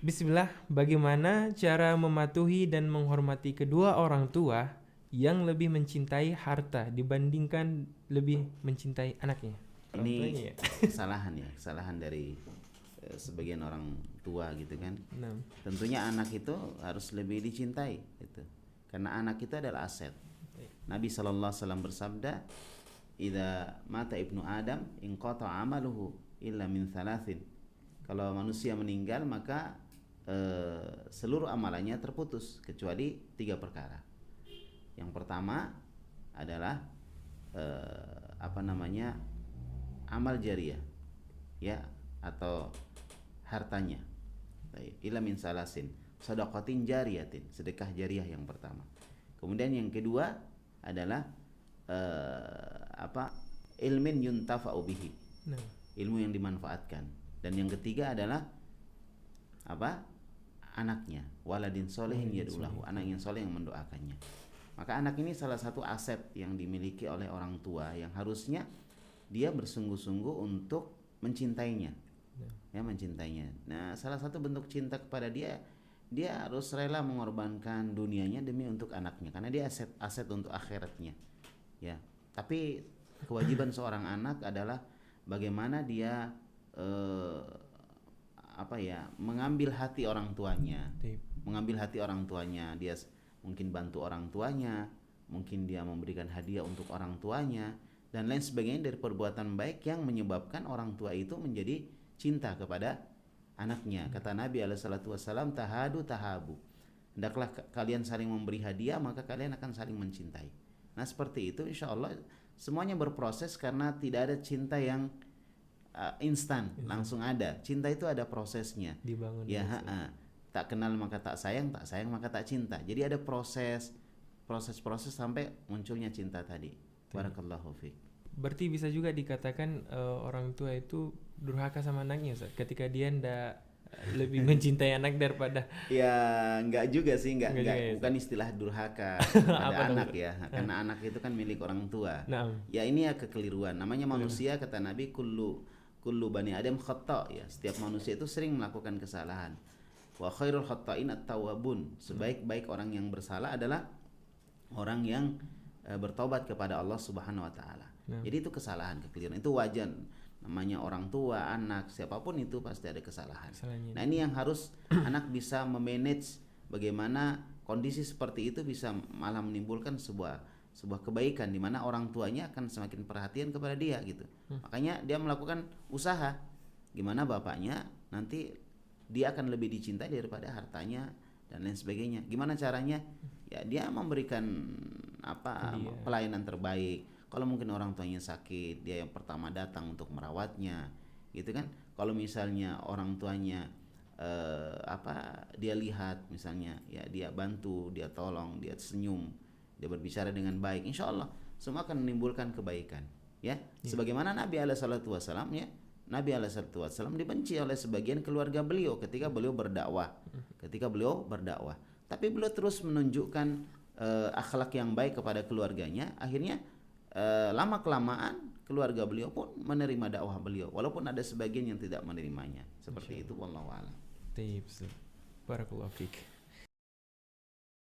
Bismillah, bagaimana cara mematuhi dan menghormati kedua orang tua yang lebih mencintai harta dibandingkan lebih mencintai anaknya? Orang Ini tuanya ya. kesalahan dari sebagian orang tua gitu kan. Nah, Tentunya anak itu harus lebih dicintai gitu. Karena anak itu adalah aset. Nabi SAW bersabda, "Idza mata ibnu Adam inqata amaluhu illa min thalathin." Kalau manusia meninggal maka seluruh amalannya terputus kecuali 3 perkara. Yang pertama adalah amal jariah, ya, atau hartanya. Illa min salasin, sadaqatin jariyatin, sedekah jariah yang pertama. Kemudian yang kedua adalah ilmin yuntafa'u bihi, nah, ilmu yang dimanfaatkan. Dan yang ketiga adalah anaknya, waladin solehin yad'ulahu, anak yang soleh yang mendoakannya. Maka anak ini salah satu aset yang dimiliki oleh orang tua yang harusnya dia bersungguh-sungguh untuk mencintainya, ya, mencintainya. Nah, salah satu bentuk cinta kepada dia, dia harus rela mengorbankan dunianya demi untuk anaknya, karena dia aset untuk akhiratnya, ya. Tapi kewajiban seorang anak adalah bagaimana dia mengambil hati orang tuanya, dia mungkin bantu orang tuanya, mungkin dia memberikan hadiah untuk orang tuanya dan lain sebagainya dari perbuatan baik yang menyebabkan orang tua itu menjadi cinta kepada anaknya. Kata Nabi SAW, tahadu tahabu, hendaklah kalian saling memberi hadiah maka kalian akan saling mencintai. Nah, seperti itu insya Allah semuanya berproses, karena tidak ada cinta yang instan langsung ada. Cinta itu ada prosesnya, dibangun ya. Tak kenal maka tak sayang maka tak cinta. Jadi ada proses sampai munculnya cinta tadi. Barakallahu fiik. berarti bisa juga dikatakan orang tua itu durhaka sama anaknya, Ustaz, ketika dia ndak lebih mencintai anak daripada Ya, enggak juga sih, enggak juga ya, bukan istilah durhaka Apa pada dong? anak ya, karena anak itu kan milik orang tua. Nah, Ya, ini ya kekeliruan. Namanya manusia, kata Nabi, kullu bani Adam khata', ya. Setiap manusia itu sering melakukan kesalahan. Wa khairul khata'in at-tawwabun. Sebaik-baik orang yang bersalah adalah orang yang bertobat kepada Allah Subhanahu wa taala. Jadi itu kesalahan, kekeliruan. Itu wajar. Namanya orang tua, anak, siapapun itu pasti ada kesalahan. kesalahannya. Nah, ini yang harus anak bisa memanage, bagaimana kondisi seperti itu bisa malah menimbulkan sebuah kebaikan di mana orang tuanya akan semakin perhatian kepada dia gitu. Makanya dia melakukan usaha gimana bapaknya nanti dia akan lebih dicintai daripada hartanya dan lain sebagainya. Gimana caranya? Ya, dia memberikan pelayanan terbaik. Kalau mungkin orang tuanya sakit, dia yang pertama datang untuk merawatnya, gitu kan? Kalau misalnya orang tuanya dia lihat misalnya, ya dia bantu, dia tolong, dia senyum, dia berbicara dengan baik, insya Allah semua akan menimbulkan kebaikan, ya. Sebagaimana Nabi SAW, ya, Nabi SAW dibenci oleh sebagian keluarga beliau ketika beliau berdakwah, tapi beliau terus menunjukkan akhlak yang baik kepada keluarganya. Akhirnya lama kelamaan keluarga beliau pun menerima dakwah beliau, walaupun ada sebagian yang tidak menerimanya. Seperti itu, wallahu a'lam. Tips. Barakallahu fiik.